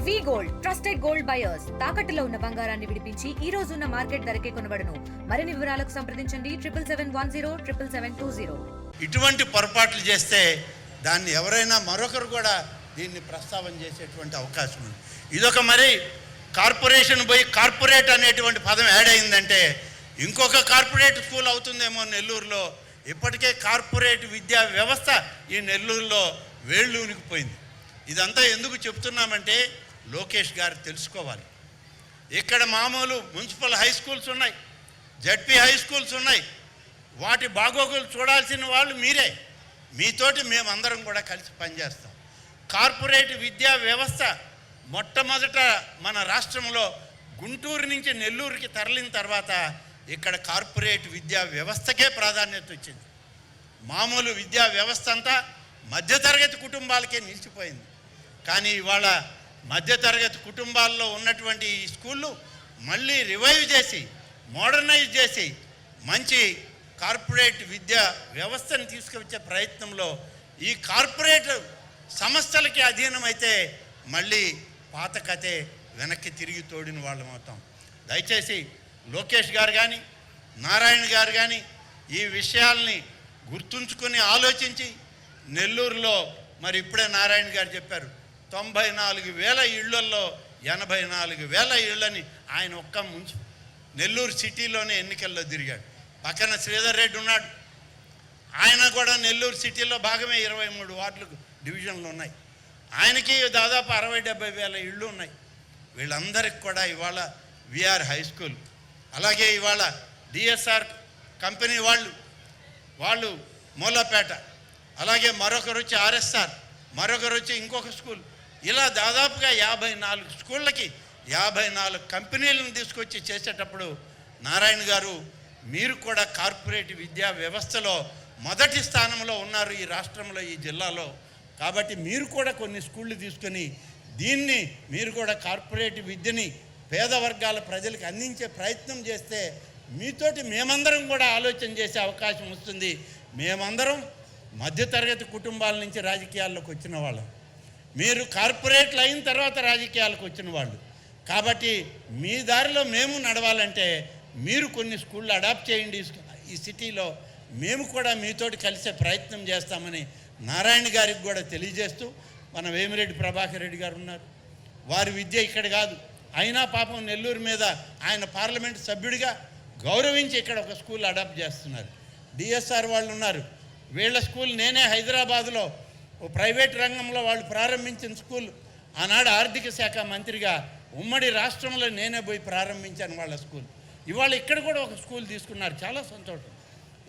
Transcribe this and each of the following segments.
వి gold trusted gold buyers తాకట్టులో ఉన్న బంగారాన్ని విడిపించి ఈ రోజు ఉన్న మార్కెట్ ధరకే కొనబడును. మరిన్ని వివరాలకు సంప్రదించండి 77107720. ఇటువంటి పొరపాట్లు చేస్తే దాన్ని ఎవరైనా మరొకరు కూడా దీన్ని ప్రస్తావన చేసేటువంటి అవకాశం ఉంది. ఇదొక మరి కార్పొరేషన్ పోయి కార్పొరేట్ అనేటువంటి పదం యాడ్ అయిందంటే ఇంకొక కార్పొరేట్ స్కూల్ అవుతుందేమో నెల్లూరులో. ఇప్పటికే కార్పొరేట్ విద్యా వ్యవస్థ ఈ నెల్లూరులో వేళ్ళూనికిపోయింది. ఇదంతా ఎందుకు చెప్తున్నామంటే లోకేష్ గారు తెలుసుకోవాలి. ఇక్కడ మామూలు మున్సిపల్ హై స్కూల్స్ ఉన్నాయి, జడ్పీ హై స్కూల్స్ ఉన్నాయి. వాటి బాగోగులు చూడాల్సిన వాళ్ళు మీరే. మీతోటి మేమందరం కూడా కలిసి పనిచేస్తాం. కార్పొరేట్ విద్యా వ్యవస్థ మొట్టమొదట మన రాష్ట్రంలో గుంటూరు నుంచి నెల్లూరుకి తరలిన తర్వాత ఇక్కడ కార్పొరేట్ విద్యా వ్యవస్థకే ప్రాధాన్యత వచ్చింది. మామూలు విద్యా వ్యవస్థ అంతా మధ్యతరగతి కుటుంబాలకే నిలిచిపోయింది. కానీ ఇవాళ మధ్యతరగతి కుటుంబాల్లో ఉన్నటువంటి ఈ స్కూళ్ళు మళ్ళీ రివైవ్ చేసి మోడర్నైజ్ చేసి మంచి కార్పొరేట్ విద్యా వ్యవస్థను తీసుకువచ్చే ప్రయత్నంలో ఈ కార్పొరేట్ సంస్థలకి అధీనమైతే మళ్ళీ పాత కథే వెనక్కి తిరిగి తోడిన వాళ్ళం అవుతాం. దయచేసి లోకేష్ గారు కానీ నారాయణ గారు కానీ ఈ విషయాల్ని గుర్తుంచుకొని ఆలోచించి నెల్లూరులో మరి ఇప్పుడే నారాయణ గారు చెప్పారు 94,000 ఇళ్లల్లో 84,000 ఇళ్ళని ఆయన ఒక్క నెల్లూరు సిటీలోనే ఎన్నికల్లో తిరిగాడు. పక్కన శ్రీధర్ రెడ్డి ఉన్నాడు, ఆయన కూడా నెల్లూరు సిటీలో భాగమే 23 వార్డులు డివిజన్లు ఉన్నాయి. ఆయనకి దాదాపు 60,000-70,000 ఇళ్ళు ఉన్నాయి. వీళ్ళందరికీ కూడా ఇవాళ విఆర్ హై స్కూల్, అలాగే ఇవాళ డిఎస్ఆర్ కంపెనీ వాళ్ళు మూలపేట, అలాగే మరొకరు వచ్చి ఆర్ఎస్ఆర్, మరొకరు వచ్చి ఇంకొక స్కూల్, ఇలా దాదాపుగా 54 స్కూళ్ళకి 54 కంపెనీలను తీసుకొచ్చి చేసేటప్పుడు నారాయణ గారు మీరు కూడా కార్పొరేట్ విద్యా వ్యవస్థలో మొదటి స్థానంలో ఉన్నారు ఈ రాష్ట్రంలో, ఈ జిల్లాలో. కాబట్టి మీరు కూడా కొన్ని స్కూళ్ళు తీసుకొని దీన్ని మీరు కూడా కార్పొరేట్ విద్యని పేద వర్గాల ప్రజలకు అందించే ప్రయత్నం చేస్తే మీతోటి మేమందరం కూడా ఆలోచన చేసే అవకాశం వస్తుంది. మేమందరం మధ్యతరగతి కుటుంబాల నుంచి రాజకీయాల్లోకి వచ్చిన వాళ్ళం, మీరు కార్పొరేట్లు అయిన తర్వాత రాజకీయాలకు వచ్చిన వాళ్ళు. కాబట్టి మీ దారిలో మేము నడవాలంటే మీరు కొన్ని స్కూళ్ళు అడాప్ట్ చేయండి ఈ సిటీలో, మేము కూడా మీతోటి కలిసే ప్రయత్నం చేస్తామని నారాయణ గారికి కూడా తెలియజేస్తూ, మన వేమిరెడ్డి ప్రభాకర్ రెడ్డి గారు ఉన్నారు, వారి విద్య ఇక్కడ కాదు అయినా పాపం నెల్లూరు మీద ఆయన పార్లమెంట్ సభ్యుడిగా గౌరవించి ఇక్కడ ఒక స్కూల్ అడాప్ట్ చేస్తున్నారు. డిఎస్ఆర్ వాళ్ళు ఉన్నారు, వీళ్ళ స్కూల్ నేనే హైదరాబాదులో ఓ ప్రైవేట్ రంగంలో వాళ్ళు ప్రారంభించిన స్కూల్, ఆనాడు ఆర్థిక శాఖ మంత్రిగా ఉమ్మడి రాష్ట్రంలో నేనే పోయి ప్రారంభించాను వాళ్ళ స్కూల్. ఇవాళ ఇక్కడ కూడా ఒక స్కూల్ తీసుకున్నారు, చాలా సంతోషం.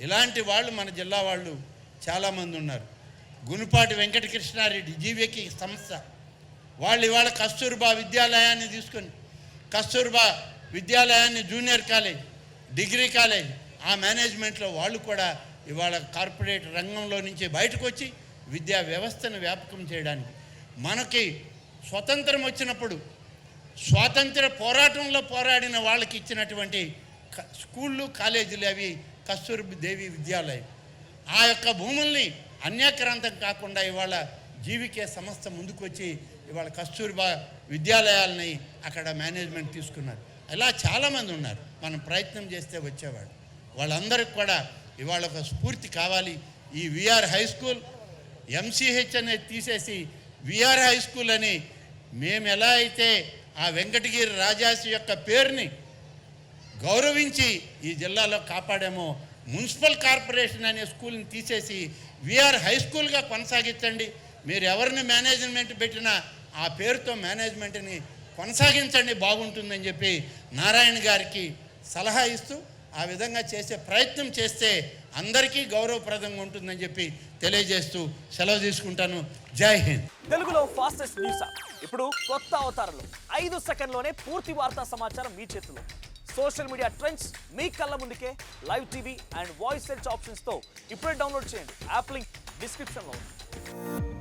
ఇలాంటి వాళ్ళు మన జిల్లా వాళ్ళు చాలామంది ఉన్నారు. గునుపాటి వెంకటకృష్ణారెడ్డి జీవికి సంస్థ వాళ్ళు ఇవాళ కస్తూర్బా విద్యాలయాన్ని తీసుకొని, కస్తూర్బా విద్యాలయాన్ని జూనియర్ కాలేజ్, డిగ్రీ కాలేజ్, ఆ మేనేజ్మెంట్లో వాళ్ళు కూడా ఇవాళ కార్పొరేట్ రంగంలో నుంచి బయటకు వచ్చి విద్యా వ్యవస్థను వ్యాపకం చేయడానికి, మనకి స్వతంత్రం వచ్చినప్పుడు స్వాతంత్ర పోరాటంలో పోరాడిన వాళ్ళకి ఇచ్చినటువంటి స్కూళ్ళు కాలేజీలు అవి కస్తూర్బా దేవి విద్యాలయం. ఆ యొక్క భూముల్ని అన్యాక్రాంతం కాకుండా ఇవాళ జీవికే సంస్థ ముందుకు వచ్చి ఇవాళ కస్తూర్బా విద్యాలయాలని అక్కడ మేనేజ్మెంట్ తీసుకున్నారు. ఇలా చాలామంది ఉన్నారు, మనం ప్రయత్నం చేస్తే వచ్చేవాడు. వాళ్ళందరికీ కూడా ఇవాళ ఒక స్ఫూర్తి కావాలి. ఈ విఆర్ హై స్కూల్ ఎంసీహెచ్ అనేది తీసేసి విఆర్ హై స్కూల్ అని మేము ఎలా అయితే ఆ వెంకటగిరి రాజాసి యొక్క పేరుని గౌరవించి ఈ జిల్లాలో కాపాడామో, మున్సిపల్ కార్పొరేషన్ అనే స్కూల్ని తీసేసి విఆర్ హై స్కూల్గా కొనసాగించండి. మీరు ఎవరిని మేనేజ్మెంట్ పెట్టినా ఆ పేరుతో మేనేజ్మెంట్ని కొనసాగించండి, బాగుంటుందని చెప్పి నారాయణ గారికి సలహా ఇస్తూ ఆ విధంగా చేసే ప్రయత్నం చేస్తే అందరికీ గౌరవప్రదంగా ఉంటుందని చెప్పి తెలియజేస్తూ సెలవు తీసుకుంటాను. జై హింద్. తెలుగులో ఫాస్టెస్ట్ న్యూస్ ఇప్పుడు కొత్త అవతారంలో 5 సెకండ్లోనే పూర్తి వార్తా సమాచారం మీ చేతిలో. సోషల్ మీడియా ట్రెండ్స్ మీ కళ్ళ ముందుకే live TV and voice search ఆప్షన్స్తో ఇప్పుడే డౌన్లోడ్ చేయండి. యాప్ లింక్ డిస్క్రిప్షన్లో ఉంది.